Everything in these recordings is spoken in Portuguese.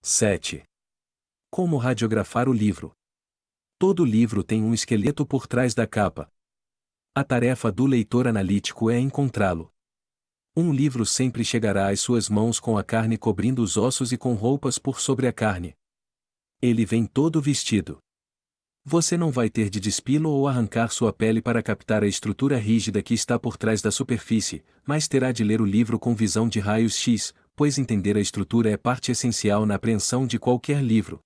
7. Como radiografar o livro? Todo livro tem um esqueleto por trás da capa. A tarefa do leitor analítico é encontrá-lo. Um livro sempre chegará às suas mãos com a carne cobrindo os ossos e com roupas por sobre a carne. Ele vem todo vestido. Você não vai ter de despí-lo ou arrancar sua pele para captar a estrutura rígida que está por trás da superfície, mas terá de ler o livro com visão de raios-x, pois entender a estrutura é parte essencial na apreensão de qualquer livro.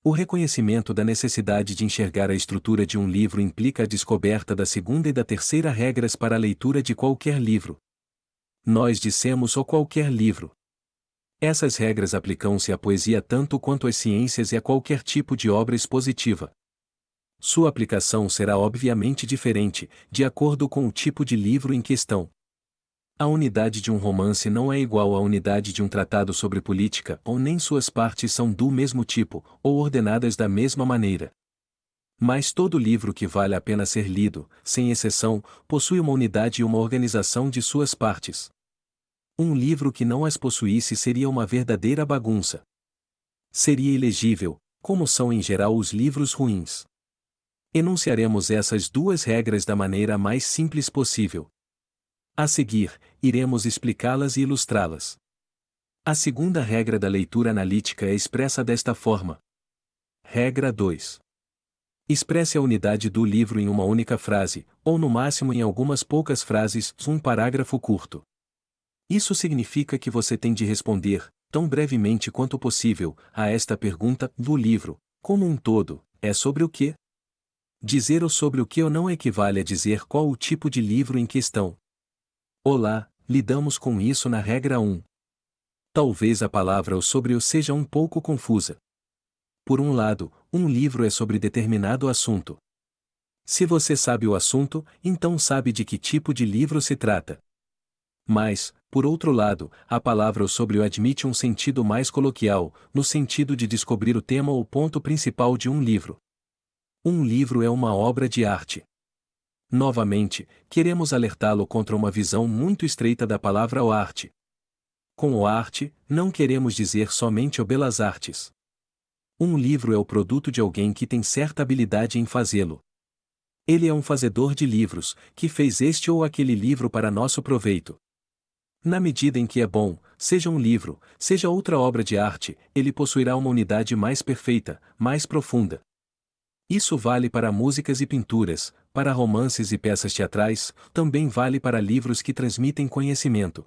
O reconhecimento da necessidade de enxergar a estrutura de um livro implica a descoberta da segunda e da terceira regras para a leitura de qualquer livro. Nós dissemos ou qualquer livro. Essas regras aplicam-se à poesia tanto quanto às ciências e a qualquer tipo de obra expositiva. Sua aplicação será obviamente diferente, de acordo com o tipo de livro em questão. A unidade de um romance não é igual à unidade de um tratado sobre política, ou nem suas partes são do mesmo tipo, ou ordenadas da mesma maneira. Mas todo livro que vale a pena ser lido, sem exceção, possui uma unidade e uma organização de suas partes. Um livro que não as possuísse seria uma verdadeira bagunça. Seria ilegível, como são em geral os livros ruins. Enunciaremos essas duas regras da maneira mais simples possível. A seguir, iremos explicá-las e ilustrá-las. A segunda regra da leitura analítica é expressa desta forma. Regra 2. Expresse a unidade do livro em uma única frase, ou no máximo em algumas poucas frases, um parágrafo curto. Isso significa que você tem de responder, tão brevemente quanto possível, a esta pergunta: do livro, como um todo, é sobre o quê? Dizer o sobre o que ou não equivale a dizer qual o tipo de livro em questão. Olá, lidamos com isso na regra 1. Talvez a palavra o sobre o seja um pouco confusa. Por um lado, um livro é sobre determinado assunto. Se você sabe o assunto, então sabe de que tipo de livro se trata. Mas, por outro lado, a palavra o sobre o admite um sentido mais coloquial, no sentido de descobrir o tema ou ponto principal de um livro. Um livro é uma obra de arte. Novamente, queremos alertá-lo contra uma visão muito estreita da palavra o arte. Com o arte, não queremos dizer somente o belas artes. Um livro é o produto de alguém que tem certa habilidade em fazê-lo. Ele é um fazedor de livros, que fez este ou aquele livro para nosso proveito. Na medida em que é bom, seja um livro, seja outra obra de arte, ele possuirá uma unidade mais perfeita, mais profunda. Isso vale para músicas e pinturas, para romances e peças teatrais, também vale para livros que transmitem conhecimento.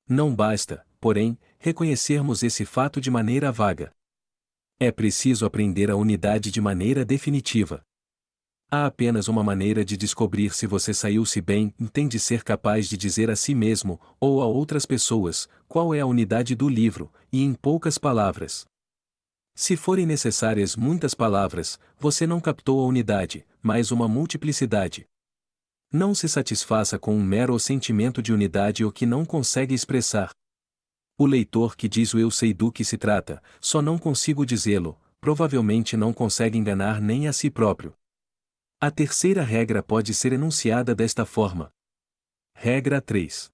Não basta, porém, reconhecermos esse fato de maneira vaga. É preciso aprender a unidade de maneira definitiva. Há apenas uma maneira de descobrir se você saiu-se bem, tem de ser capaz de dizer a si mesmo, ou a outras pessoas, qual é a unidade do livro, e em poucas palavras. Se forem necessárias muitas palavras, você não captou a unidade, mas uma multiplicidade. Não se satisfaça com um mero sentimento de unidade o que não consegue expressar. O leitor que diz o eu sei do que se trata, só não consigo dizê-lo, provavelmente não consegue enganar nem a si próprio. A terceira regra pode ser enunciada desta forma. Regra 3.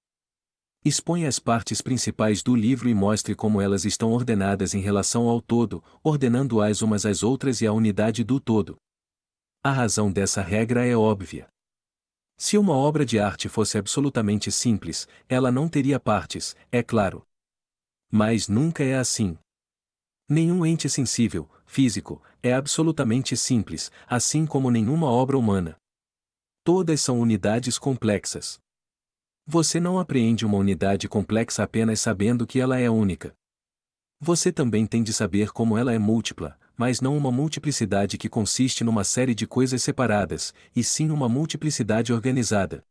Exponha as partes principais do livro e mostre como elas estão ordenadas em relação ao todo, ordenando-as umas às outras e à unidade do todo. A razão dessa regra é óbvia. Se uma obra de arte fosse absolutamente simples, ela não teria partes, é claro. Mas nunca é assim. Nenhum ente sensível, físico, é absolutamente simples, assim como nenhuma obra humana. Todas são unidades complexas. Você não apreende uma unidade complexa apenas sabendo que ela é única. Você também tem de saber como ela é múltipla, mas não uma multiplicidade que consiste numa série de coisas separadas, e sim uma multiplicidade organizada.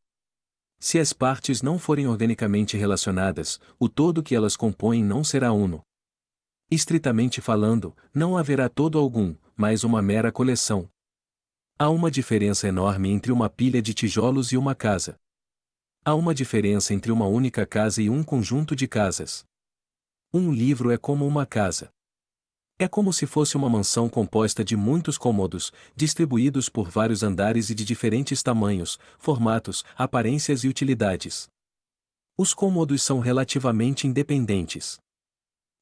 Se as partes não forem organicamente relacionadas, o todo que elas compõem não será uno. Estritamente falando, não haverá todo algum, mas uma mera coleção. Há uma diferença enorme entre uma pilha de tijolos e uma casa. Há uma diferença entre uma única casa e um conjunto de casas. Um livro é como uma casa. É como se fosse uma mansão composta de muitos cômodos, distribuídos por vários andares e de diferentes tamanhos, formatos, aparências e utilidades. Os cômodos são relativamente independentes.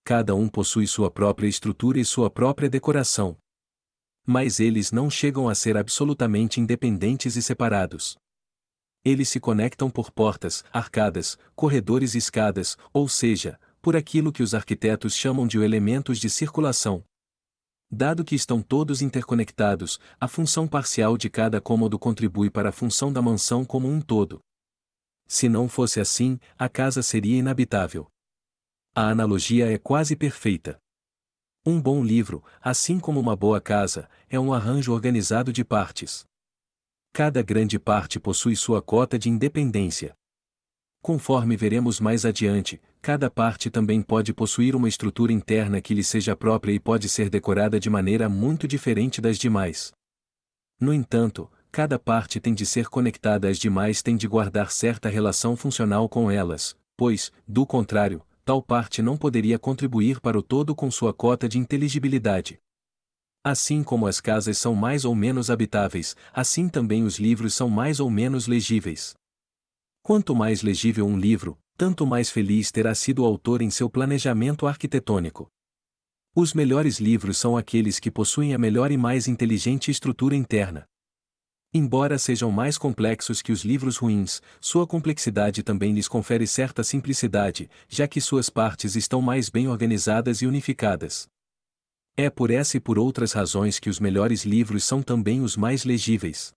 Cada um possui sua própria estrutura e sua própria decoração. Mas eles não chegam a ser absolutamente independentes e separados. Eles se conectam por portas, arcadas, corredores e escadas, ou seja, por aquilo que os arquitetos chamam de elementos de circulação. Dado que estão todos interconectados, a função parcial de cada cômodo contribui para a função da mansão como um todo. Se não fosse assim, a casa seria inabitável. A analogia é quase perfeita. Um bom livro, assim como uma boa casa, é um arranjo organizado de partes. Cada grande parte possui sua cota de independência. Conforme veremos mais adiante, cada parte também pode possuir uma estrutura interna que lhe seja própria e pode ser decorada de maneira muito diferente das demais. No entanto, cada parte tem de ser conectada às demais, tem de guardar certa relação funcional com elas, pois, do contrário, tal parte não poderia contribuir para o todo com sua cota de inteligibilidade. Assim como as casas são mais ou menos habitáveis, assim também os livros são mais ou menos legíveis. Quanto mais legível um livro, tanto mais feliz terá sido o autor em seu planejamento arquitetônico. Os melhores livros são aqueles que possuem a melhor e mais inteligente estrutura interna. Embora sejam mais complexos que os livros ruins, sua complexidade também lhes confere certa simplicidade, já que suas partes estão mais bem organizadas e unificadas. É por essa e por outras razões que os melhores livros são também os mais legíveis.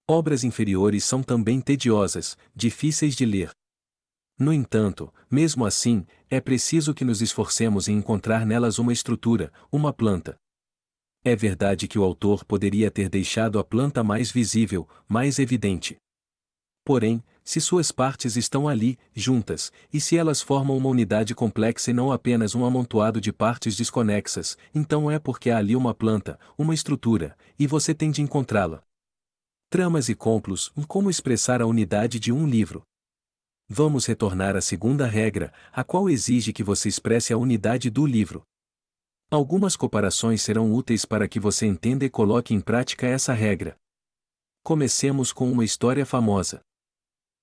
Obras inferiores são também tediosas, difíceis de ler. No entanto, mesmo assim, é preciso que nos esforcemos em encontrar nelas uma estrutura, uma planta. É verdade que o autor poderia ter deixado a planta mais visível, mais evidente. Porém, se suas partes estão ali, juntas, e se elas formam uma unidade complexa e não apenas um amontoado de partes desconexas, então é porque há ali uma planta, uma estrutura, e você tem de encontrá-la. Tramas e complos, como expressar a unidade de um livro. Vamos retornar à segunda regra, a qual exige que você expresse a unidade do livro. Algumas comparações serão úteis para que você entenda e coloque em prática essa regra. Comecemos com uma história famosa.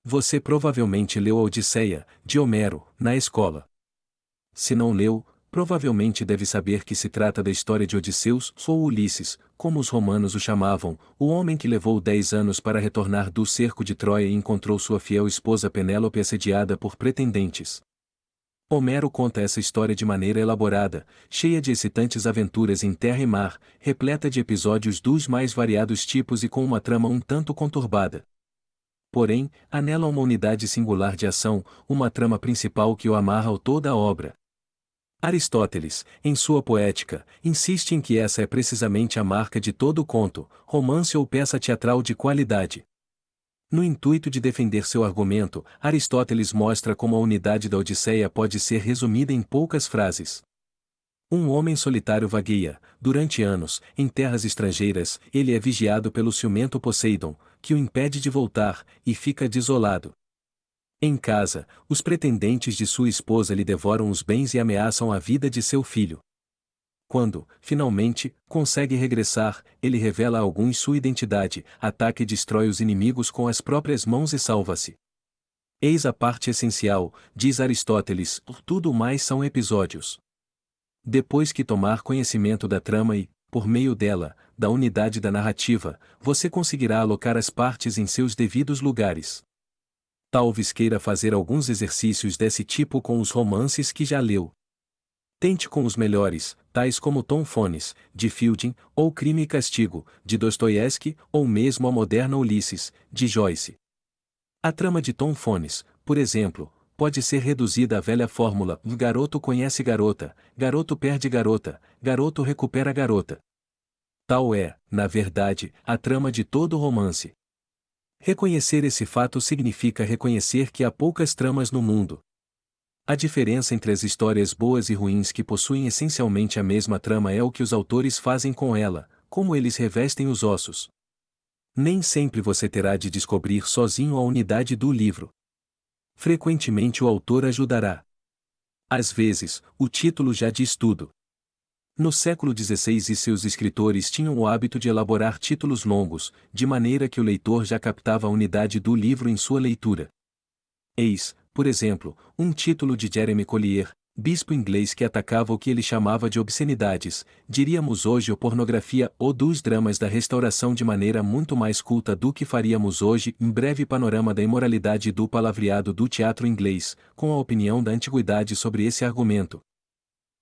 Você provavelmente leu a Odisseia, de Homero, na escola. Se não leu, provavelmente deve saber que se trata da história de Odisseus, ou Ulisses, como os romanos o chamavam, o homem que levou 10 anos para retornar do cerco de Troia e encontrou sua fiel esposa Penélope assediada por pretendentes. Homero conta essa história de maneira elaborada, cheia de excitantes aventuras em terra e mar, repleta de episódios dos mais variados tipos e com uma trama um tanto conturbada. Porém, há nela uma unidade singular de ação, uma trama principal que o amarra a toda a obra. Aristóteles, em sua Poética, insiste em que essa é precisamente a marca de todo conto, romance ou peça teatral de qualidade. No intuito de defender seu argumento, Aristóteles mostra como a unidade da Odisseia pode ser resumida em poucas frases. Um homem solitário vagueia, durante anos, em terras estrangeiras, ele é vigiado pelo ciumento Poseidon, que o impede de voltar, e fica desolado. Em casa, os pretendentes de sua esposa lhe devoram os bens e ameaçam a vida de seu filho. Quando, finalmente, consegue regressar, ele revela a alguns sua identidade, ataca e destrói os inimigos com as próprias mãos e salva-se. Eis a parte essencial, diz Aristóteles, tudo mais são episódios. Depois que tomar conhecimento da trama e, por meio dela, da unidade da narrativa, você conseguirá alocar as partes em seus devidos lugares. Talvez queira fazer alguns exercícios desse tipo com os romances que já leu. Tente com os melhores, tais como Tom Fones, de Fielding, ou Crime e Castigo, de Dostoiévski, ou mesmo a moderna Ulisses, de Joyce. A trama de Tom Fones, por exemplo, pode ser reduzida à velha fórmula: garoto conhece garota, garoto perde garota, garoto recupera garota. Tal é, na verdade, a trama de todo romance. Reconhecer esse fato significa reconhecer que há poucas tramas no mundo. A diferença entre as histórias boas e ruins que possuem essencialmente a mesma trama é o que os autores fazem com ela, como eles revestem os ossos. Nem sempre você terá de descobrir sozinho a unidade do livro. Frequentemente o autor ajudará. Às vezes, o título já diz tudo. No século XVI e seus escritores tinham o hábito de elaborar títulos longos, de maneira que o leitor já captava a unidade do livro em sua leitura. Eis, por exemplo, um título de Jeremy Collier, bispo inglês que atacava o que ele chamava de obscenidades, diríamos hoje ou pornografia ou dos dramas da restauração de maneira muito mais culta do que faríamos hoje, em breve panorama da imoralidade e do palavreado do teatro inglês, com a opinião da antiguidade sobre esse argumento.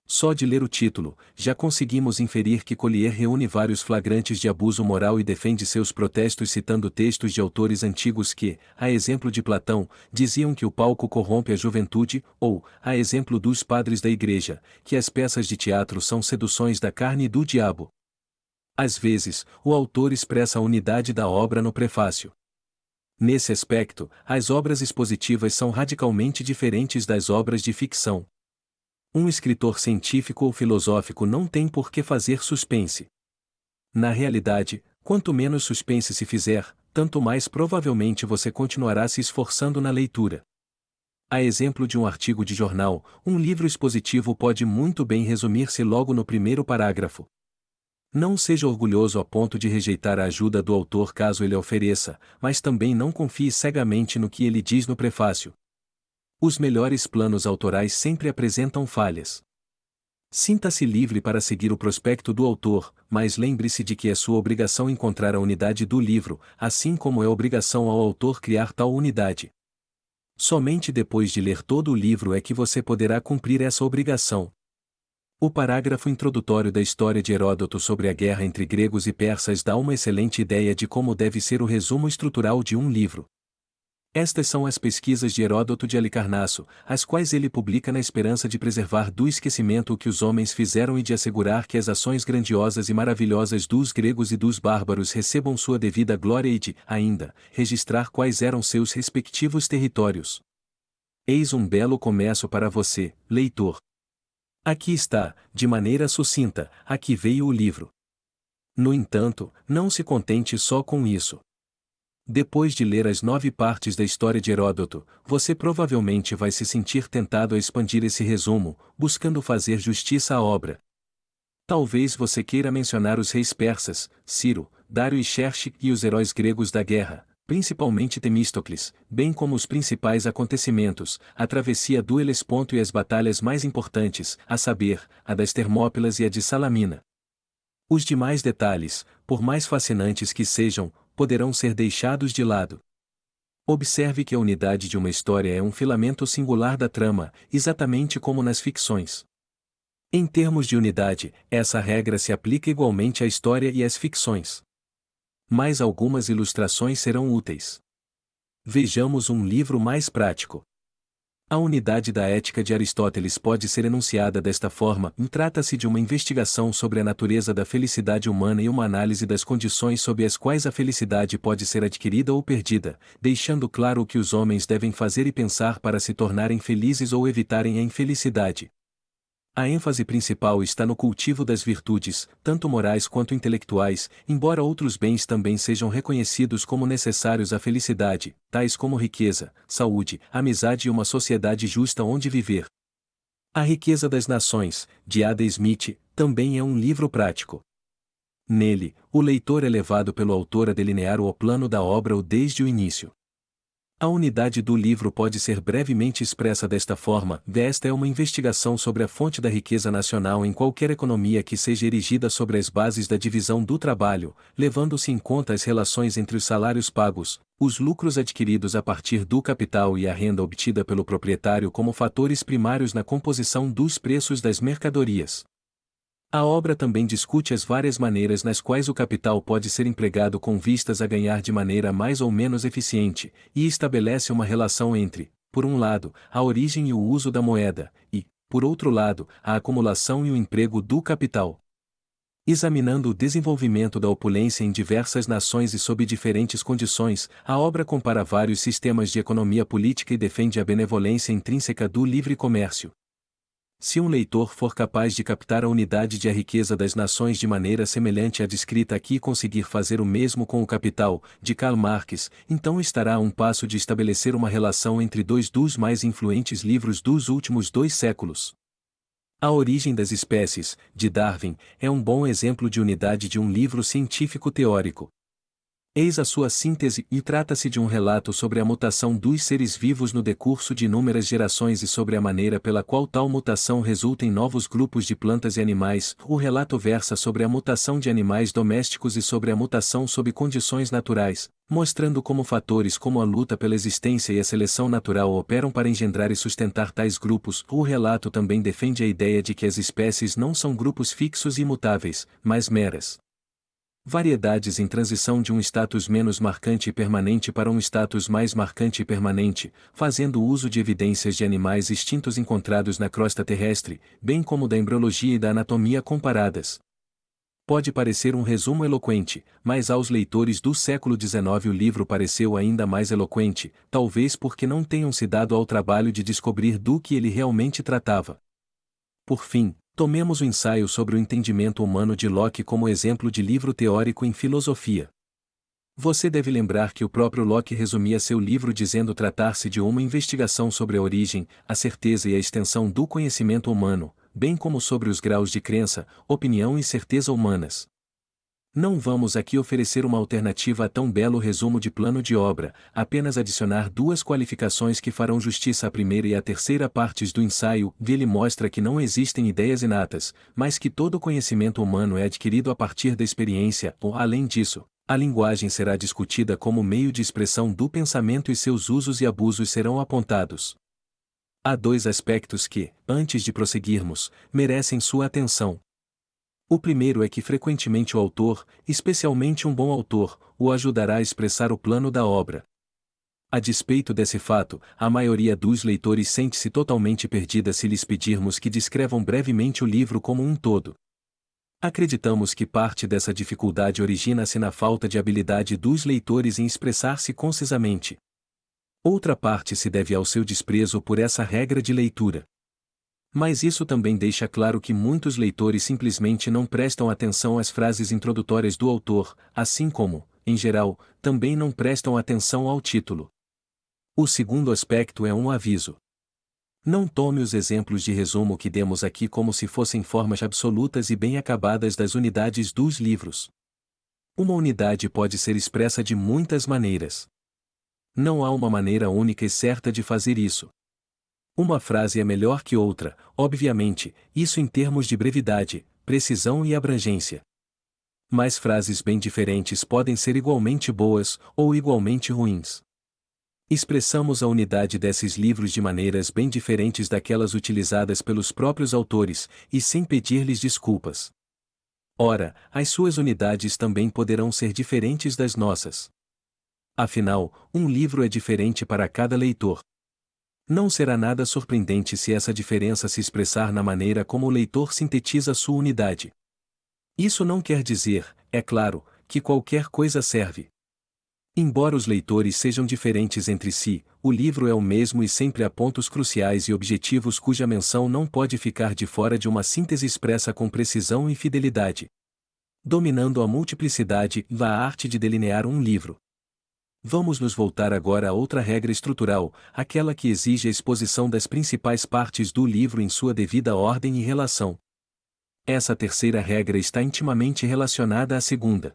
Só de ler o título, já conseguimos inferir que Collier reúne vários flagrantes de abuso moral e defende seus protestos citando textos de autores antigos que, a exemplo de Platão, diziam que o palco corrompe a juventude, ou, a exemplo dos padres da igreja, que as peças de teatro são seduções da carne e do diabo. Às vezes, o autor expressa a unidade da obra no prefácio. Nesse aspecto, as obras expositivas são radicalmente diferentes das obras de ficção. Um escritor científico ou filosófico não tem por que fazer suspense. Na realidade, quanto menos suspense se fizer, tanto mais provavelmente você continuará se esforçando na leitura. A exemplo de um artigo de jornal, um livro expositivo pode muito bem resumir-se logo no primeiro parágrafo. Não seja orgulhoso a ponto de rejeitar a ajuda do autor caso ele a ofereça, mas também não confie cegamente no que ele diz no prefácio. Os melhores planos autorais sempre apresentam falhas. Sinta-se livre para seguir o prospecto do autor, mas lembre-se de que é sua obrigação encontrar a unidade do livro, assim como é obrigação ao autor criar tal unidade. Somente depois de ler todo o livro é que você poderá cumprir essa obrigação. O parágrafo introdutório da história de Heródoto sobre a guerra entre gregos e persas dá uma excelente ideia de como deve ser o resumo estrutural de um livro. Estas são as pesquisas de Heródoto de Halicarnasso, as quais ele publica na esperança de preservar do esquecimento o que os homens fizeram e de assegurar que as ações grandiosas e maravilhosas dos gregos e dos bárbaros recebam sua devida glória e de, ainda, registrar quais eram seus respectivos territórios. Eis um belo começo para você, leitor. Aqui está, de maneira sucinta, a que veio o livro. No entanto, não se contente só com isso. Depois de ler as 9 partes da história de Heródoto, você provavelmente vai se sentir tentado a expandir esse resumo, buscando fazer justiça à obra. Talvez você queira mencionar os reis persas, Ciro, Dário e Xerxes e os heróis gregos da guerra, principalmente Temístocles, bem como os principais acontecimentos, a travessia do Helesponto e as batalhas mais importantes, a saber, a das Termópilas e a de Salamina. Os demais detalhes, por mais fascinantes que sejam, poderão ser deixados de lado. Observe que a unidade de uma história é um filamento singular da trama, exatamente como nas ficções. Em termos de unidade, essa regra se aplica igualmente à história e às ficções. Mas algumas ilustrações serão úteis. Vejamos um livro mais prático. A unidade da ética de Aristóteles pode ser enunciada desta forma: trata-se de uma investigação sobre a natureza da felicidade humana e uma análise das condições sob as quais a felicidade pode ser adquirida ou perdida, deixando claro o que os homens devem fazer e pensar para se tornarem felizes ou evitarem a infelicidade. A ênfase principal está no cultivo das virtudes, tanto morais quanto intelectuais, embora outros bens também sejam reconhecidos como necessários à felicidade, tais como riqueza, saúde, amizade e uma sociedade justa onde viver. A Riqueza das Nações, de Adam Smith, também é um livro prático. Nele, o leitor é levado pelo autor a delinear o plano da obra desde o início. A unidade do livro pode ser brevemente expressa desta forma: esta é uma investigação sobre a fonte da riqueza nacional em qualquer economia que seja erigida sobre as bases da divisão do trabalho, levando-se em conta as relações entre os salários pagos, os lucros adquiridos a partir do capital e a renda obtida pelo proprietário como fatores primários na composição dos preços das mercadorias. A obra também discute as várias maneiras nas quais o capital pode ser empregado com vistas a ganhar de maneira mais ou menos eficiente, e estabelece uma relação entre, por um lado, a origem e o uso da moeda, e, por outro lado, a acumulação e o emprego do capital. Examinando o desenvolvimento da opulência em diversas nações e sob diferentes condições, a obra compara vários sistemas de economia política e defende a benevolência intrínseca do livre comércio. Se um leitor for capaz de captar a unidade de a riqueza das nações de maneira semelhante à descrita aqui e conseguir fazer o mesmo com o Capital, de Karl Marx, então estará a um passo de estabelecer uma relação entre dois dos mais influentes livros dos últimos 2 séculos. A Origem das Espécies, de Darwin, é um bom exemplo de unidade de um livro científico teórico. Eis a sua síntese, e trata-se de um relato sobre a mutação dos seres vivos no decurso de inúmeras gerações e sobre a maneira pela qual tal mutação resulta em novos grupos de plantas e animais. O relato versa sobre a mutação de animais domésticos e sobre a mutação sob condições naturais, mostrando como fatores como a luta pela existência e a seleção natural operam para engendrar e sustentar tais grupos. O relato também defende a ideia de que as espécies não são grupos fixos e imutáveis, mas meras variedades em transição de um status menos marcante e permanente para um status mais marcante e permanente, fazendo uso de evidências de animais extintos encontrados na crosta terrestre, bem como da embriologia e da anatomia comparadas. Pode parecer um resumo eloquente, mas aos leitores do século XIX o livro pareceu ainda mais eloquente, talvez porque não tenham se dado ao trabalho de descobrir do que ele realmente tratava. Por fim, tomemos o ensaio sobre o entendimento humano de Locke como exemplo de livro teórico em filosofia. Você deve lembrar que o próprio Locke resumia seu livro dizendo tratar-se de uma investigação sobre a origem, a certeza e a extensão do conhecimento humano, bem como sobre os graus de crença, opinião e certeza humanas. Não vamos aqui oferecer uma alternativa a tão belo resumo de plano de obra, apenas adicionar duas qualificações que farão justiça à primeira e à terceira partes do ensaio. Ele mostra que não existem ideias inatas, mas que todo conhecimento humano é adquirido a partir da experiência. Além disso, a linguagem será discutida como meio de expressão do pensamento e seus usos e abusos serão apontados. Há dois aspectos que, antes de prosseguirmos, merecem sua atenção. O primeiro é que frequentemente o autor, especialmente um bom autor, o ajudará a expressar o plano da obra. A despeito desse fato, a maioria dos leitores sente-se totalmente perdida se lhes pedirmos que descrevam brevemente o livro como um todo. Acreditamos que parte dessa dificuldade origina-se na falta de habilidade dos leitores em expressar-se concisamente. Outra parte se deve ao seu desprezo por essa regra de leitura. Mas isso também deixa claro que muitos leitores simplesmente não prestam atenção às frases introdutórias do autor, assim como, em geral, também não prestam atenção ao título. O segundo aspecto é um aviso. Não tome os exemplos de resumo que demos aqui como se fossem formas absolutas e bem acabadas das unidades dos livros. Uma unidade pode ser expressa de muitas maneiras. Não há uma maneira única e certa de fazer isso. Uma frase é melhor que outra, obviamente, isso em termos de brevidade, precisão e abrangência. Mas frases bem diferentes podem ser igualmente boas, ou igualmente ruins. Expressamos a unidade desses livros de maneiras bem diferentes daquelas utilizadas pelos próprios autores, e sem pedir-lhes desculpas. Ora, as suas unidades também poderão ser diferentes das nossas. Afinal, um livro é diferente para cada leitor. Não será nada surpreendente se essa diferença se expressar na maneira como o leitor sintetiza sua unidade. Isso não quer dizer, é claro, que qualquer coisa serve. Embora os leitores sejam diferentes entre si, o livro é o mesmo e sempre há pontos cruciais e objetivos cuja menção não pode ficar de fora de uma síntese expressa com precisão e fidelidade. Dominando a multiplicidade, a arte de delinear um livro. Vamos nos voltar agora a outra regra estrutural, aquela que exige a exposição das principais partes do livro em sua devida ordem e relação. Essa terceira regra está intimamente relacionada à segunda.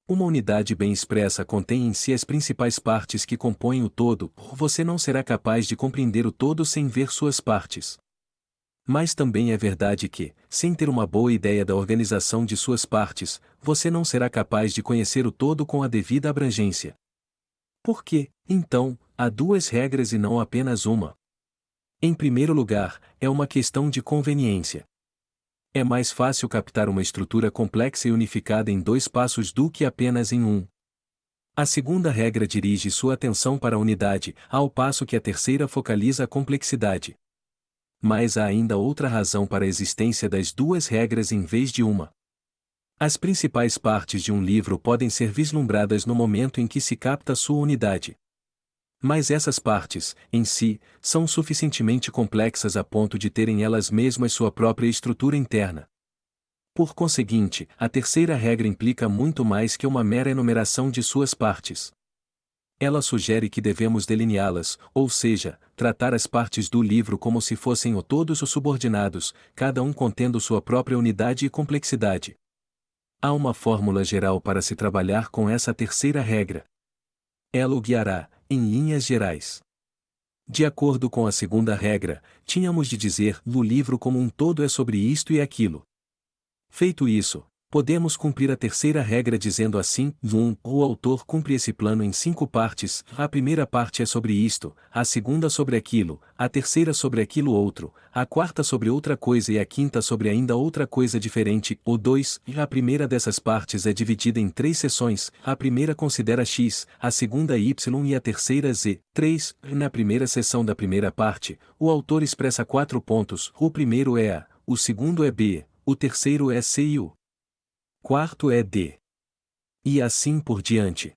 Uma unidade bem expressa contém em si as principais partes que compõem o todo. Você não será capaz de compreender o todo sem ver suas partes. Mas também é verdade que, sem ter uma boa ideia da organização de suas partes, você não será capaz de conhecer o todo com a devida abrangência. Por quê, então, há duas regras e não apenas uma? Em primeiro lugar, é uma questão de conveniência. É mais fácil captar uma estrutura complexa e unificada em dois passos do que apenas em um. A segunda regra dirige sua atenção para a unidade, ao passo que a terceira focaliza a complexidade. Mas há ainda outra razão para a existência das duas regras em vez de uma. As principais partes de um livro podem ser vislumbradas no momento em que se capta sua unidade. Mas essas partes, em si, são suficientemente complexas a ponto de terem elas mesmas sua própria estrutura interna. Por conseguinte, a terceira regra implica muito mais que uma mera enumeração de suas partes. Ela sugere que devemos delineá-las, ou seja, tratar as partes do livro como se fossem o todos os subordinados, cada um contendo sua própria unidade e complexidade. Há uma fórmula geral para se trabalhar com essa terceira regra. Ela o guiará, em linhas gerais. De acordo com a segunda regra, tínhamos de dizer: o livro como um todo é sobre isto e aquilo. Feito isso, podemos cumprir a terceira regra dizendo assim: o autor cumpre esse plano em 5 partes, a primeira parte é sobre isto, a segunda sobre aquilo, a terceira sobre aquilo outro, a quarta sobre outra coisa e a quinta sobre ainda outra coisa diferente. O 2, a primeira dessas partes é dividida em 3 seções, a primeira considera X, a segunda Y e a terceira Z. 3, na primeira seção da primeira parte, o autor expressa 4 pontos: o primeiro é A, o segundo é B, o terceiro é C e o quarto é D. E assim por diante.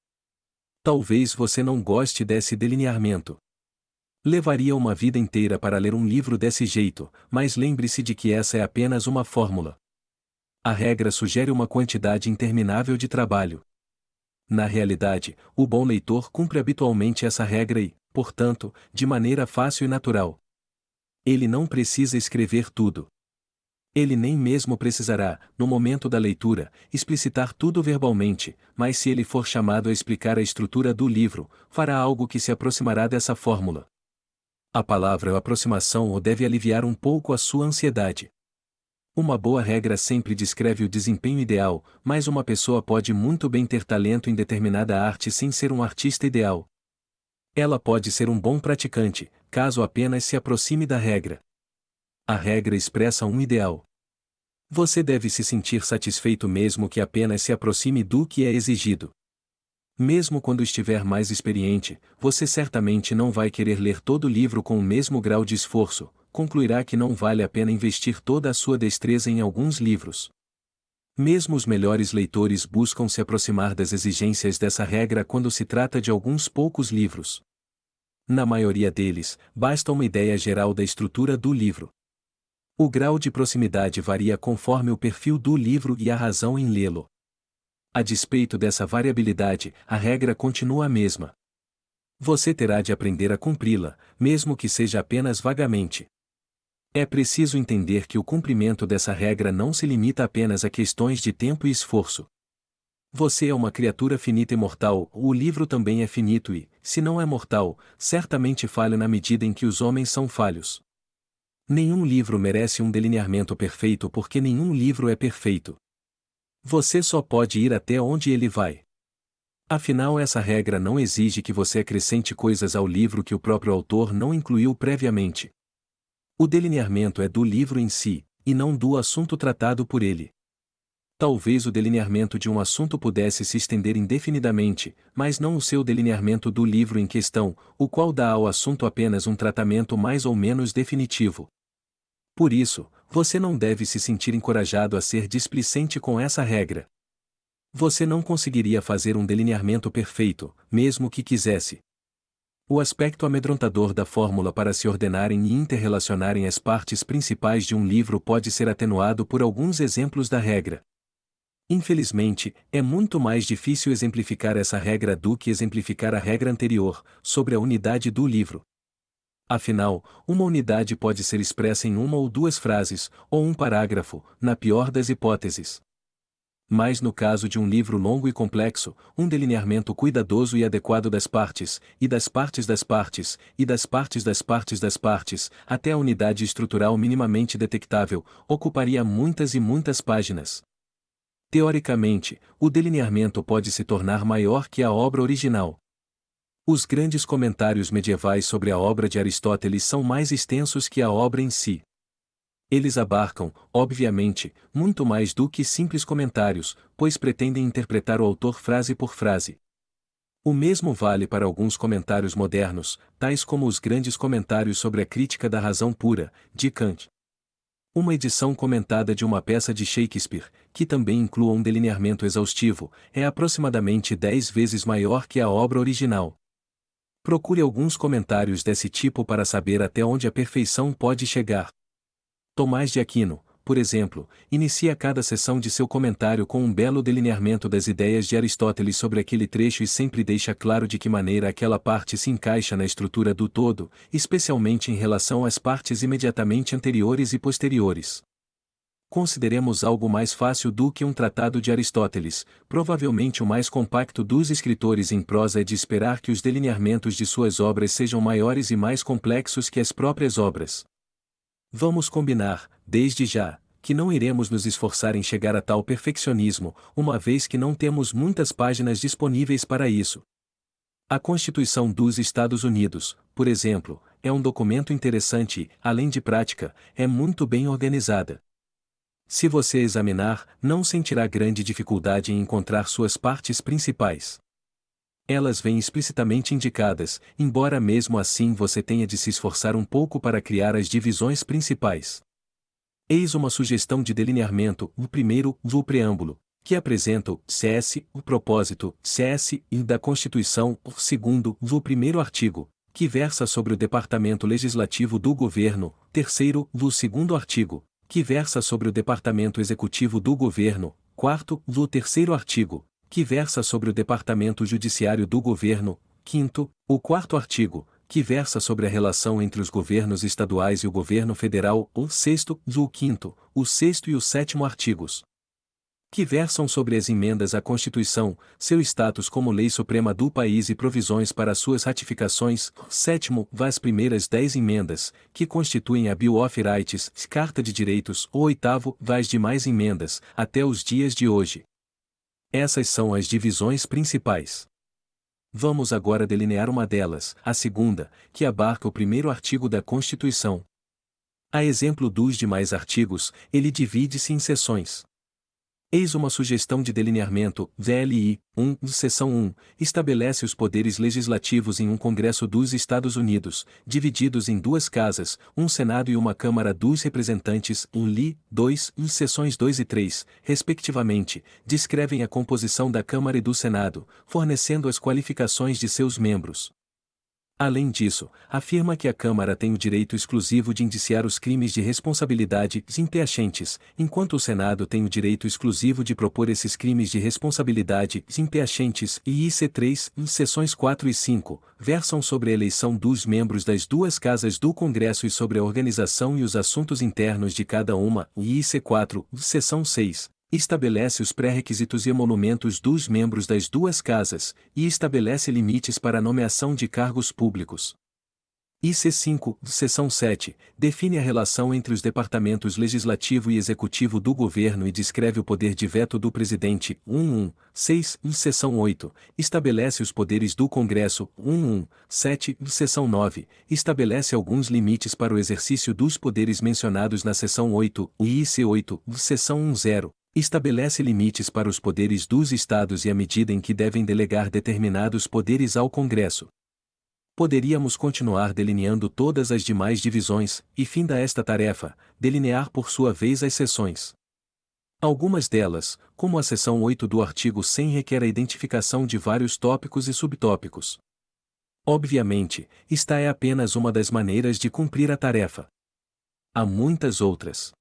Talvez você não goste desse delineamento. Levaria uma vida inteira para ler um livro desse jeito, mas lembre-se de que essa é apenas uma fórmula. A regra sugere uma quantidade interminável de trabalho. Na realidade, o bom leitor cumpre habitualmente essa regra e, portanto, de maneira fácil e natural. Ele não precisa escrever tudo. Ele nem mesmo precisará, no momento da leitura, explicitar tudo verbalmente, mas se ele for chamado a explicar a estrutura do livro, fará algo que se aproximará dessa fórmula. A palavra aproximação ou deve aliviar um pouco a sua ansiedade. Uma boa regra sempre descreve o desempenho ideal, mas uma pessoa pode muito bem ter talento em determinada arte sem ser um artista ideal. Ela pode ser um bom praticante, caso apenas se aproxime da regra. A regra expressa um ideal. Você deve se sentir satisfeito mesmo que apenas se aproxime do que é exigido. Mesmo quando estiver mais experiente, você certamente não vai querer ler todo o livro com o mesmo grau de esforço, concluirá que não vale a pena investir toda a sua destreza em alguns livros. Mesmo os melhores leitores buscam se aproximar das exigências dessa regra quando se trata de alguns poucos livros. Na maioria deles, basta uma ideia geral da estrutura do livro. O grau de proximidade varia conforme o perfil do livro e a razão em lê-lo. A despeito dessa variabilidade, a regra continua a mesma. Você terá de aprender a cumpri-la, mesmo que seja apenas vagamente. É preciso entender que o cumprimento dessa regra não se limita apenas a questões de tempo e esforço. Você é uma criatura finita e mortal, o livro também é finito e, se não é mortal, certamente falha na medida em que os homens são falhos. Nenhum livro merece um delineamento perfeito porque nenhum livro é perfeito. Você só pode ir até onde ele vai. Afinal, essa regra não exige que você acrescente coisas ao livro que o próprio autor não incluiu previamente. O delineamento é do livro em si, e não do assunto tratado por ele. Talvez o delineamento de um assunto pudesse se estender indefinidamente, mas não o seu delineamento do livro em questão, o qual dá ao assunto apenas um tratamento mais ou menos definitivo. Por isso, você não deve se sentir encorajado a ser displicente com essa regra. Você não conseguiria fazer um delineamento perfeito, mesmo que quisesse. O aspecto amedrontador da fórmula para se ordenarem e interrelacionarem as partes principais de um livro pode ser atenuado por alguns exemplos da regra. Infelizmente, é muito mais difícil exemplificar essa regra do que exemplificar a regra anterior, sobre a unidade do livro. Afinal, uma unidade pode ser expressa em uma ou duas frases, ou um parágrafo, na pior das hipóteses. Mas no caso de um livro longo e complexo, um delineamento cuidadoso e adequado das partes, e das partes das partes, e das partes das partes das partes, até a unidade estrutural minimamente detectável, ocuparia muitas e muitas páginas. Teoricamente, o delineamento pode se tornar maior que a obra original. Os grandes comentários medievais sobre a obra de Aristóteles são mais extensos que a obra em si. Eles abarcam, obviamente, muito mais do que simples comentários, pois pretendem interpretar o autor frase por frase. O mesmo vale para alguns comentários modernos, tais como os grandes comentários sobre a Crítica da Razão Pura, de Kant. Uma edição comentada de uma peça de Shakespeare, que também inclua um delineamento exaustivo, é aproximadamente 10 vezes maior que a obra original. Procure alguns comentários desse tipo para saber até onde a perfeição pode chegar. Tomás de Aquino, por exemplo, inicia cada seção de seu comentário com um belo delineamento das ideias de Aristóteles sobre aquele trecho e sempre deixa claro de que maneira aquela parte se encaixa na estrutura do todo, especialmente em relação às partes imediatamente anteriores e posteriores. Consideremos algo mais fácil do que um tratado de Aristóteles. Provavelmente o mais compacto dos escritores em prosa é de esperar que os delineamentos de suas obras sejam maiores e mais complexos que as próprias obras. Vamos combinar, desde já, que não iremos nos esforçar em chegar a tal perfeccionismo, uma vez que não temos muitas páginas disponíveis para isso. A Constituição dos Estados Unidos, por exemplo, é um documento interessante e, além de prática, é muito bem organizada. Se você examinar, não sentirá grande dificuldade em encontrar suas partes principais. Elas vêm explicitamente indicadas, embora mesmo assim você tenha de se esforçar um pouco para criar as divisões principais. Eis uma sugestão de delineamento: o primeiro, o preâmbulo, que apresenta o CS, o propósito, CS, e da Constituição; o segundo, o primeiro artigo, que versa sobre o departamento legislativo do governo; terceiro, o segundo artigo, que versa sobre o departamento executivo do governo; quarto, o terceiro artigo, que versa sobre o departamento judiciário do governo; quinto, o quarto artigo, que versa sobre a relação entre os governos estaduais e o governo federal; o sexto, o quinto, o sexto e o sétimo artigos, que versam sobre as emendas à Constituição, seu status como lei suprema do país e provisões para suas ratificações; sétimo, as primeiras 10 emendas, que constituem a Bill of Rights, Carta de Direitos; o oitavo, as demais emendas, até os dias de hoje. Essas são as divisões principais. Vamos agora delinear uma delas, a segunda, que abarca o primeiro artigo da Constituição. A exemplo dos demais artigos, ele divide-se em seções. Eis uma sugestão de delineamento: VLI 1, seção 1, estabelece os poderes legislativos em um Congresso dos Estados Unidos, divididos em duas casas, um Senado e uma Câmara dos Representantes; LI 2, seções 2 e 3, respectivamente, descrevem a composição da Câmara e do Senado, fornecendo as qualificações de seus membros. Além disso, afirma que a Câmara tem o direito exclusivo de indiciar os crimes de responsabilidade impeachentes, enquanto o Senado tem o direito exclusivo de propor esses crimes de responsabilidade impeachentes; e IC3, seções 4 e 5, versam sobre a eleição dos membros das duas casas do Congresso e sobre a organização e os assuntos internos de cada uma; e IC4, seção 6, estabelece os pré-requisitos e emolumentos dos membros das duas casas, e estabelece limites para a nomeação de cargos públicos. IC5, seção 7, define a relação entre os departamentos legislativo e executivo do governo e descreve o poder de veto do presidente. 6, seção 8, estabelece os poderes do Congresso. 7, seção 9, estabelece alguns limites para o exercício dos poderes mencionados na seção 8, e IC8, seção 10, estabelece limites para os poderes dos estados e a medida em que devem delegar determinados poderes ao Congresso. Poderíamos continuar delineando todas as demais divisões, e finda esta tarefa, delinear por sua vez as seções. Algumas delas, como a seção 8 do artigo 100, requer a identificação de vários tópicos e subtópicos. Obviamente, esta é apenas uma das maneiras de cumprir a tarefa. Há muitas outras.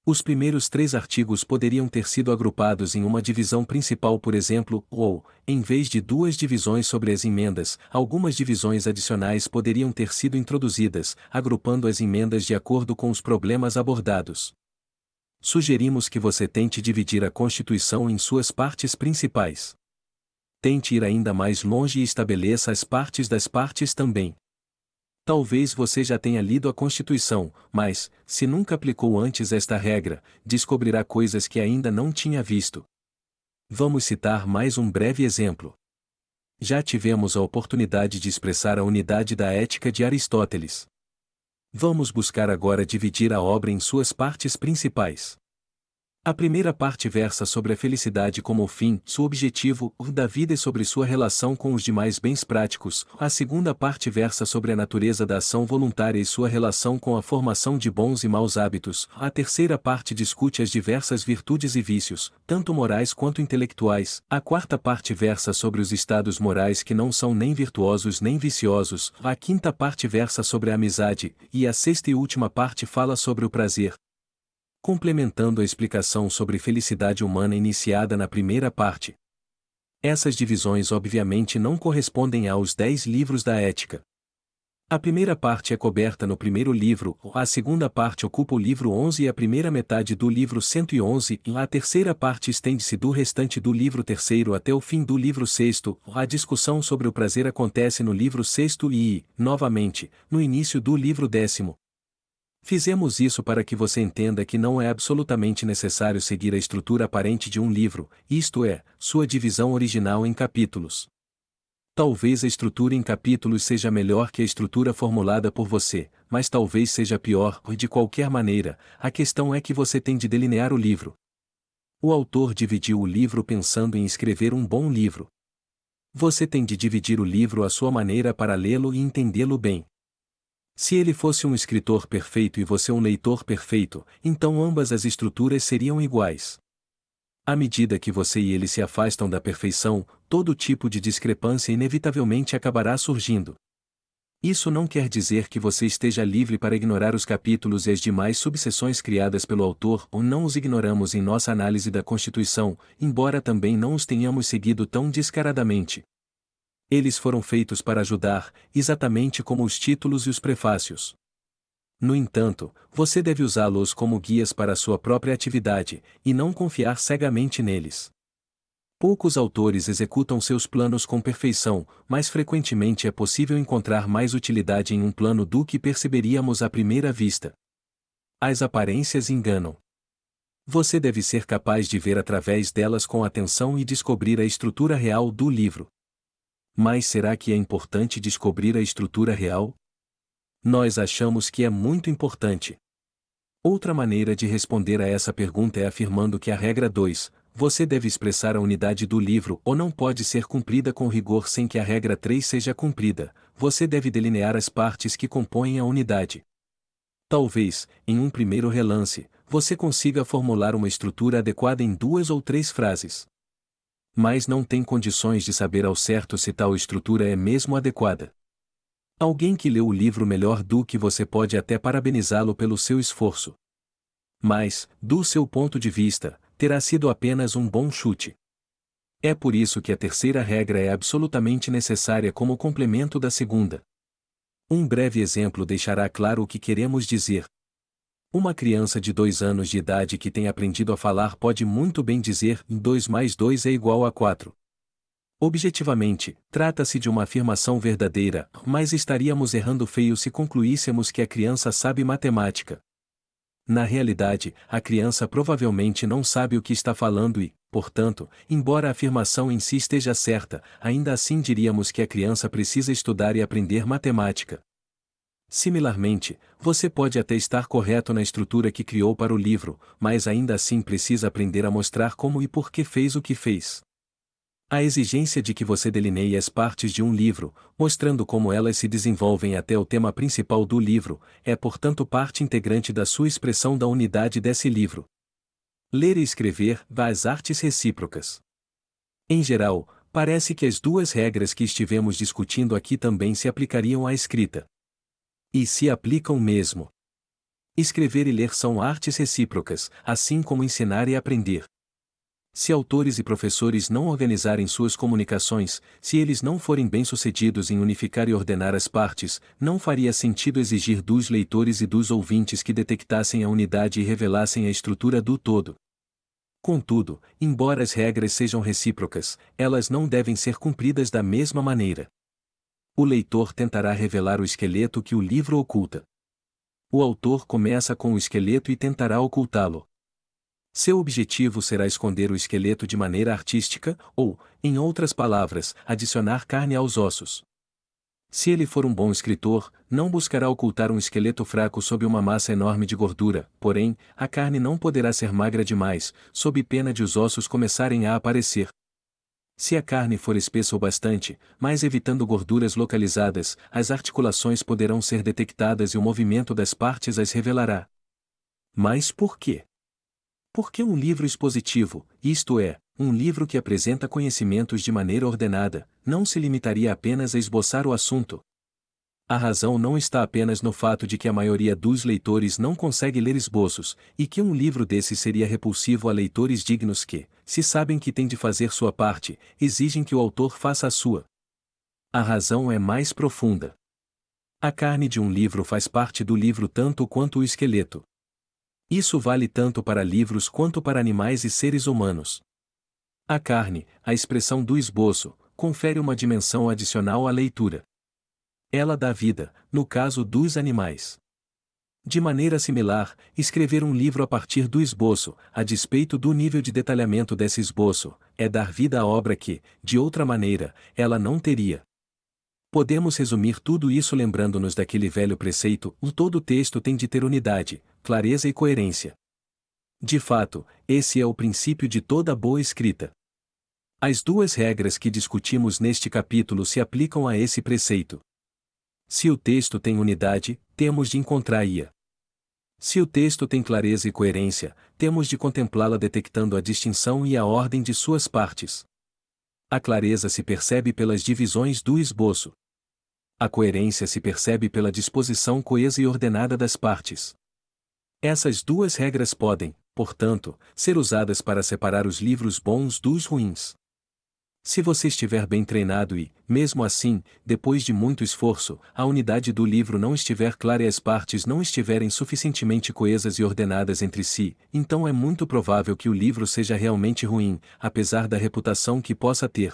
Os primeiros 3 artigos poderiam ter sido agrupados em uma divisão principal, por exemplo, ou, em vez de 2 divisões sobre as emendas, algumas divisões adicionais poderiam ter sido introduzidas, agrupando as emendas de acordo com os problemas abordados. Sugerimos que você tente dividir a Constituição em suas partes principais. Tente ir ainda mais longe e estabeleça as partes das partes também. Talvez você já tenha lido a Constituição, mas, se nunca aplicou antes esta regra, descobrirá coisas que ainda não tinha visto. Vamos citar mais um breve exemplo. Já tivemos a oportunidade de expressar a unidade da ética de Aristóteles. Vamos buscar agora dividir a obra em suas partes principais. A primeira parte versa sobre a felicidade como o fim, seu objetivo, da vida e sobre sua relação com os demais bens práticos. A segunda parte versa sobre a natureza da ação voluntária e sua relação com a formação de bons e maus hábitos. A terceira parte discute as diversas virtudes e vícios, tanto morais quanto intelectuais. A quarta parte versa sobre os estados morais que não são nem virtuosos nem viciosos. A quinta parte versa sobre a amizade, e a sexta e última parte fala sobre o prazer, complementando a explicação sobre felicidade humana iniciada na primeira parte. Essas divisões obviamente não correspondem aos 10 livros da ética. A primeira parte é coberta no primeiro livro, a segunda parte ocupa o livro 11 e a primeira metade do livro 111, e a terceira parte estende-se do restante do livro terceiro até o fim do livro sexto. A discussão sobre o prazer acontece no livro sexto e, novamente, no início do livro 10º. Fizemos isso para que você entenda que não é absolutamente necessário seguir a estrutura aparente de um livro, isto é, sua divisão original em capítulos. Talvez a estrutura em capítulos seja melhor que a estrutura formulada por você, mas talvez seja pior, e de qualquer maneira, a questão é que você tem de delinear o livro. O autor dividiu o livro pensando em escrever um bom livro. Você tem de dividir o livro à sua maneira para lê-lo e entendê-lo bem. Se ele fosse um escritor perfeito e você um leitor perfeito, então ambas as estruturas seriam iguais. À medida que você e ele se afastam da perfeição, todo tipo de discrepância inevitavelmente acabará surgindo. Isso não quer dizer que você esteja livre para ignorar os capítulos e as demais subseções criadas pelo autor, ou não os ignoramos em nossa análise da Constituição, embora também não os tenhamos seguido tão descaradamente. Eles foram feitos para ajudar, exatamente como os títulos e os prefácios. No entanto, você deve usá-los como guias para a sua própria atividade, e não confiar cegamente neles. Poucos autores executam seus planos com perfeição, mas frequentemente é possível encontrar mais utilidade em um plano do que perceberíamos à primeira vista. As aparências enganam. Você deve ser capaz de ver através delas com atenção e descobrir a estrutura real do livro. Mas será que é importante descobrir a estrutura real? Nós achamos que é muito importante. Outra maneira de responder a essa pergunta é afirmando que a regra 2, você deve expressar a unidade do livro ou não pode ser cumprida com rigor sem que a regra 3 seja cumprida, você deve delinear as partes que compõem a unidade. Talvez, em um primeiro relance, você consiga formular uma estrutura adequada em 2 ou 3 frases. Mas não tem condições de saber ao certo se tal estrutura é mesmo adequada. Alguém que leu o livro melhor do que você pode até parabenizá-lo pelo seu esforço. Mas, do seu ponto de vista, terá sido apenas um bom chute. É por isso que a terceira regra é absolutamente necessária como complemento da segunda. Um breve exemplo deixará claro o que queremos dizer. Uma criança de 2 anos de idade que tem aprendido a falar pode muito bem dizer 2 mais 2 é igual a 4. Objetivamente, trata-se de uma afirmação verdadeira, mas estaríamos errando feio se concluíssemos que a criança sabe matemática. Na realidade, a criança provavelmente não sabe o que está falando e, portanto, embora a afirmação em si esteja certa, ainda assim diríamos que a criança precisa estudar e aprender matemática. Similarmente, você pode até estar correto na estrutura que criou para o livro, mas ainda assim precisa aprender a mostrar como e por que fez o que fez. A exigência de que você delineie as partes de um livro, mostrando como elas se desenvolvem até o tema principal do livro, é portanto parte integrante da sua expressão da unidade desse livro. Ler e escrever, as artes recíprocas. Em geral, parece que as 2 regras que estivemos discutindo aqui também se aplicariam à escrita. E se aplicam mesmo. Escrever e ler são artes recíprocas, assim como ensinar e aprender. Se autores e professores não organizarem suas comunicações, se eles não forem bem-sucedidos em unificar e ordenar as partes, não faria sentido exigir dos leitores e dos ouvintes que detectassem a unidade e revelassem a estrutura do todo. Contudo, embora as regras sejam recíprocas, elas não devem ser cumpridas da mesma maneira. O leitor tentará revelar o esqueleto que o livro oculta. O autor começa com o esqueleto e tentará ocultá-lo. Seu objetivo será esconder o esqueleto de maneira artística, ou, em outras palavras, adicionar carne aos ossos. Se ele for um bom escritor, não buscará ocultar um esqueleto fraco sob uma massa enorme de gordura, porém, a carne não poderá ser magra demais, sob pena de os ossos começarem a aparecer. Se a carne for espessa o bastante, mas evitando gorduras localizadas, as articulações poderão ser detectadas e o movimento das partes as revelará. Mas por quê? Porque um livro expositivo, isto é, um livro que apresenta conhecimentos de maneira ordenada, não se limitaria apenas a esboçar o assunto. A razão não está apenas no fato de que a maioria dos leitores não consegue ler esboços, e que um livro desse seria repulsivo a leitores dignos que, se sabem que têm de fazer sua parte, exigem que o autor faça a sua. A razão é mais profunda. A carne de um livro faz parte do livro tanto quanto o esqueleto. Isso vale tanto para livros quanto para animais e seres humanos. A carne, a expressão do esboço, confere uma dimensão adicional à leitura. Ela dá vida, no caso dos animais. De maneira similar, escrever um livro a partir do esboço, a despeito do nível de detalhamento desse esboço, é dar vida à obra que, de outra maneira, ela não teria. Podemos resumir tudo isso lembrando-nos daquele velho preceito: todo texto tem de ter unidade, clareza e coerência. De fato, esse é o princípio de toda boa escrita. As duas regras que discutimos neste capítulo se aplicam a esse preceito. Se o texto tem unidade, temos de encontrá-la. Se o texto tem clareza e coerência, temos de contemplá-la detectando a distinção e a ordem de suas partes. A clareza se percebe pelas divisões do esboço. A coerência se percebe pela disposição coesa e ordenada das partes. Essas duas regras podem, portanto, ser usadas para separar os livros bons dos ruins. Se você estiver bem treinado e, mesmo assim, depois de muito esforço, a unidade do livro não estiver clara e as partes não estiverem suficientemente coesas e ordenadas entre si, então é muito provável que o livro seja realmente ruim, apesar da reputação que possa ter.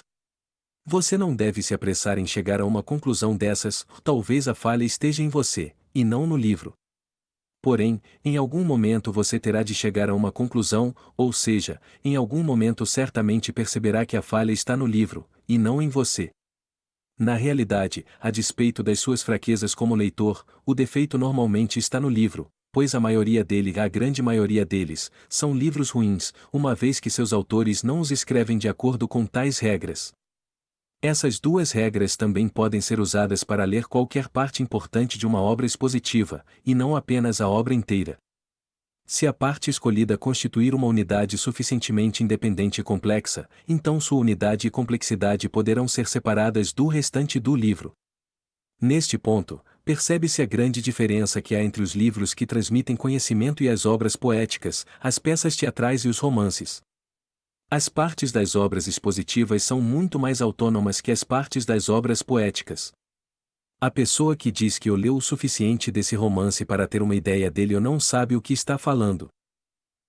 Você não deve se apressar em chegar a uma conclusão dessas, talvez a falha esteja em você, e não no livro. Porém, em algum momento você terá de chegar a uma conclusão, ou seja, em algum momento certamente perceberá que a falha está no livro, e não em você. Na realidade, a despeito das suas fraquezas como leitor, o defeito normalmente está no livro, pois a grande maioria deles, são livros ruins, uma vez que seus autores não os escrevem de acordo com tais regras. Essas duas regras também podem ser usadas para ler qualquer parte importante de uma obra expositiva, e não apenas a obra inteira. Se a parte escolhida constituir uma unidade suficientemente independente e complexa, então sua unidade e complexidade poderão ser separadas do restante do livro. Neste ponto, percebe-se a grande diferença que há entre os livros que transmitem conhecimento e as obras poéticas, as peças teatrais e os romances. As partes das obras expositivas são muito mais autônomas que as partes das obras poéticas. A pessoa que diz que leu o suficiente desse romance para ter uma ideia dele ou não sabe o que está falando.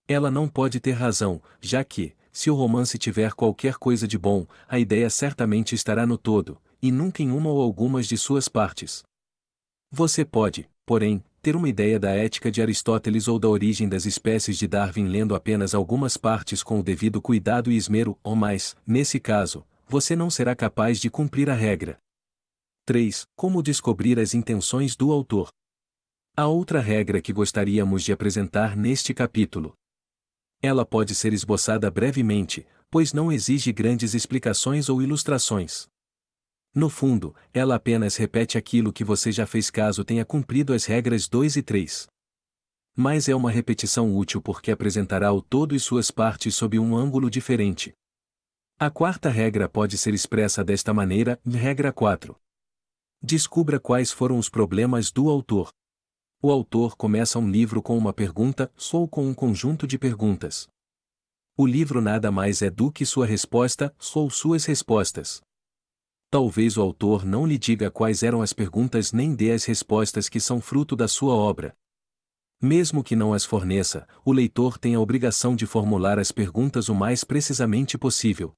Ela não pode ter razão, já que, se o romance tiver qualquer coisa de bom, a ideia certamente estará no todo, e nunca em uma ou algumas de suas partes. Você pode, porém, ter uma ideia da ética de Aristóteles ou da origem das espécies de Darwin lendo apenas algumas partes com o devido cuidado e esmero, ou mais, nesse caso, você não será capaz de cumprir a regra. 3. Como descobrir as intenções do autor? A outra regra que gostaríamos de apresentar neste capítulo. Ela pode ser esboçada brevemente, pois não exige grandes explicações ou ilustrações. No fundo, ela apenas repete aquilo que você já fez caso tenha cumprido as regras 2 e 3. Mas é uma repetição útil porque apresentará o todo e suas partes sob um ângulo diferente. A quarta regra pode ser expressa desta maneira: regra 4. Descubra quais foram os problemas do autor. O autor começa um livro com uma pergunta, ou com um conjunto de perguntas. O livro nada mais é do que sua resposta, ou suas respostas. Talvez o autor não lhe diga quais eram as perguntas nem dê as respostas que são fruto da sua obra. Mesmo que não as forneça, o leitor tem a obrigação de formular as perguntas o mais precisamente possível.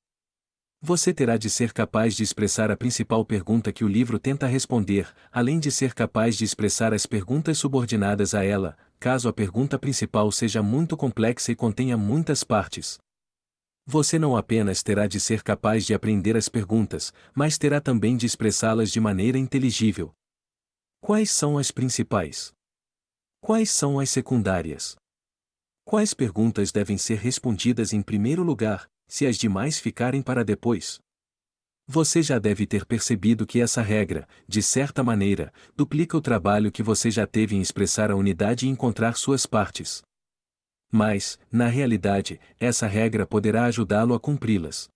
Você terá de ser capaz de expressar a principal pergunta que o livro tenta responder, além de ser capaz de expressar as perguntas subordinadas a ela, caso a pergunta principal seja muito complexa e contenha muitas partes. Você não apenas terá de ser capaz de aprender as perguntas, mas terá também de expressá-las de maneira inteligível. Quais são as principais? Quais são as secundárias? Quais perguntas devem ser respondidas em primeiro lugar, se as demais ficarem para depois? Você já deve ter percebido que essa regra, de certa maneira, duplica o trabalho que você já teve em expressar a unidade e encontrar suas partes. Mas, na realidade, essa regra poderá ajudá-lo a cumpri-las.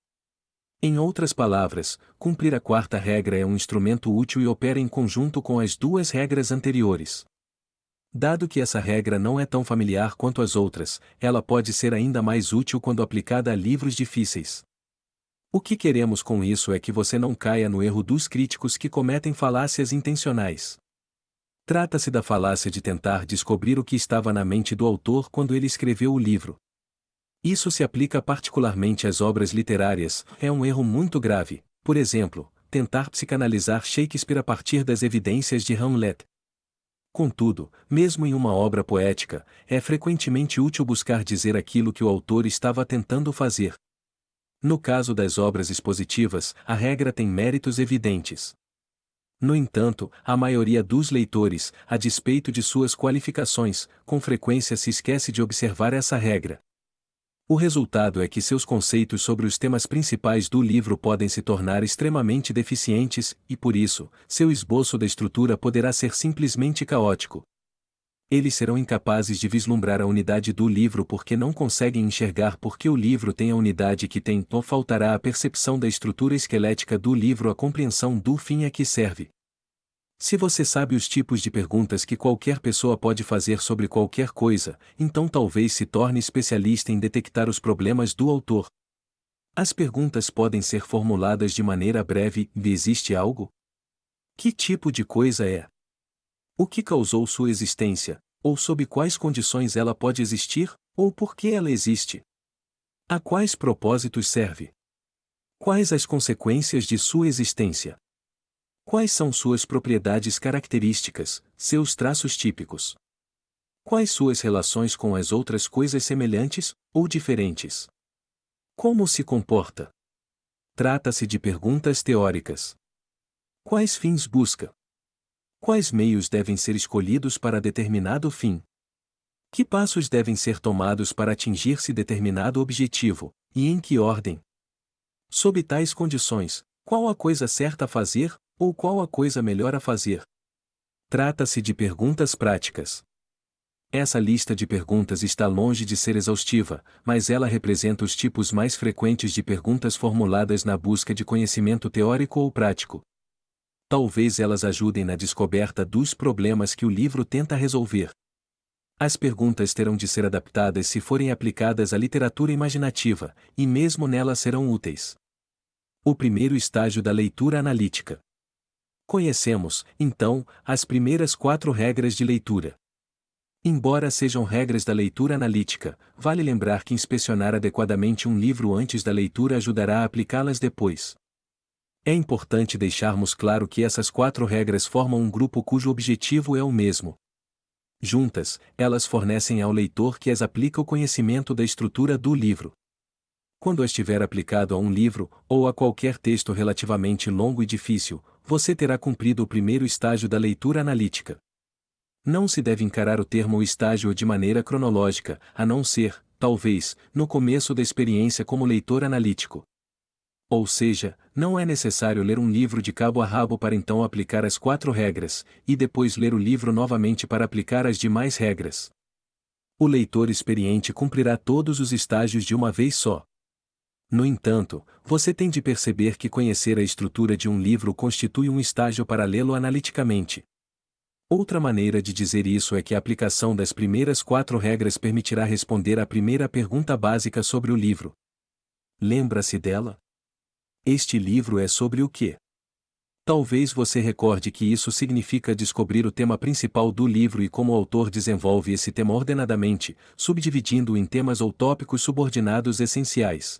Em outras palavras, cumprir a quarta regra é um instrumento útil e opera em conjunto com as duas regras anteriores. Dado que essa regra não é tão familiar quanto as outras, ela pode ser ainda mais útil quando aplicada a livros difíceis. O que queremos com isso é que você não caia no erro dos críticos que cometem falácias intencionais. Trata-se da falácia de tentar descobrir o que estava na mente do autor quando ele escreveu o livro. Isso se aplica particularmente às obras literárias, é um erro muito grave, por exemplo, tentar psicanalizar Shakespeare a partir das evidências de Hamlet. Contudo, mesmo em uma obra poética, é frequentemente útil buscar dizer aquilo que o autor estava tentando fazer. No caso das obras expositivas, a regra tem méritos evidentes. No entanto, a maioria dos leitores, a despeito de suas qualificações, com frequência se esquece de observar essa regra. O resultado é que seus conceitos sobre os temas principais do livro podem se tornar extremamente deficientes, e por isso, seu esboço da estrutura poderá ser simplesmente caótico. Eles serão incapazes de vislumbrar a unidade do livro porque não conseguem enxergar porque o livro tem a unidade que tem, ou faltará a percepção da estrutura esquelética do livro, a compreensão do fim a que serve. Se você sabe os tipos de perguntas que qualquer pessoa pode fazer sobre qualquer coisa, então talvez se torne especialista em detectar os problemas do autor. As perguntas podem ser formuladas de maneira breve: existe algo? Que tipo de coisa é? O que causou sua existência? Ou sob quais condições ela pode existir? Ou por que ela existe? A quais propósitos serve? Quais as consequências de sua existência? Quais são suas propriedades características, seus traços típicos? Quais suas relações com as outras coisas semelhantes, ou diferentes? Como se comporta? Trata-se de perguntas teóricas. Quais fins busca? Quais meios devem ser escolhidos para determinado fim? Que passos devem ser tomados para atingir-se determinado objetivo, e em que ordem? Sob tais condições, qual a coisa certa a fazer, ou qual a coisa melhor a fazer? Trata-se de perguntas práticas. Essa lista de perguntas está longe de ser exaustiva, mas ela representa os tipos mais frequentes de perguntas formuladas na busca de conhecimento teórico ou prático. Talvez elas ajudem na descoberta dos problemas que o livro tenta resolver. As perguntas terão de ser adaptadas se forem aplicadas à literatura imaginativa, e mesmo nelas serão úteis. O primeiro estágio da leitura analítica. Conhecemos, então, as primeiras 4 regras de leitura. Embora sejam regras da leitura analítica, vale lembrar que inspecionar adequadamente um livro antes da leitura ajudará a aplicá-las depois. É importante deixarmos claro que essas 4 regras formam um grupo cujo objetivo é o mesmo. Juntas, elas fornecem ao leitor que as aplica o conhecimento da estrutura do livro. Quando as tiver aplicado a um livro, ou a qualquer texto relativamente longo e difícil, você terá cumprido o primeiro estágio da leitura analítica. Não se deve encarar o termo estágio de maneira cronológica, a não ser, talvez, no começo da experiência como leitor analítico. Ou seja, não é necessário ler um livro de cabo a rabo para então aplicar as 4 regras, e depois ler o livro novamente para aplicar as demais regras. O leitor experiente cumprirá todos os estágios de uma vez só. No entanto, você tem de perceber que conhecer a estrutura de um livro constitui um estágio para lê-lo analiticamente. Outra maneira de dizer isso é que a aplicação das primeiras 4 regras permitirá responder à primeira pergunta básica sobre o livro. Lembra-se dela? Este livro é sobre o quê? Talvez você recorde que isso significa descobrir o tema principal do livro e como o autor desenvolve esse tema ordenadamente, subdividindo-o em temas ou tópicos subordinados essenciais.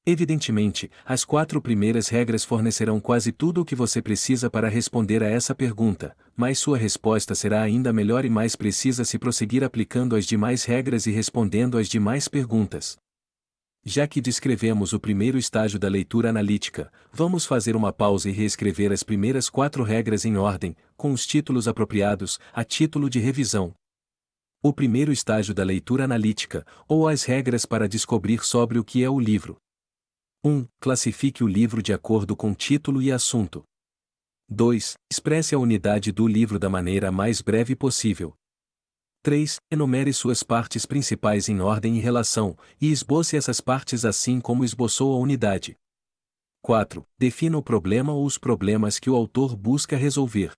Evidentemente, as 4 primeiras regras fornecerão quase tudo o que você precisa para responder a essa pergunta, mas sua resposta será ainda melhor e mais precisa se prosseguir aplicando as demais regras e respondendo às demais perguntas. Já que descrevemos o primeiro estágio da leitura analítica, vamos fazer uma pausa e reescrever as primeiras 4 regras em ordem, com os títulos apropriados, a título de revisão. O primeiro estágio da leitura analítica, ou as regras para descobrir sobre o que é o livro. 1. Classifique o livro de acordo com título e assunto. 2. Expresse a unidade do livro da maneira mais breve possível. 3. Enumere suas partes principais em ordem e relação, e esboce essas partes assim como esboçou a unidade. 4. Defina o problema ou os problemas que o autor busca resolver.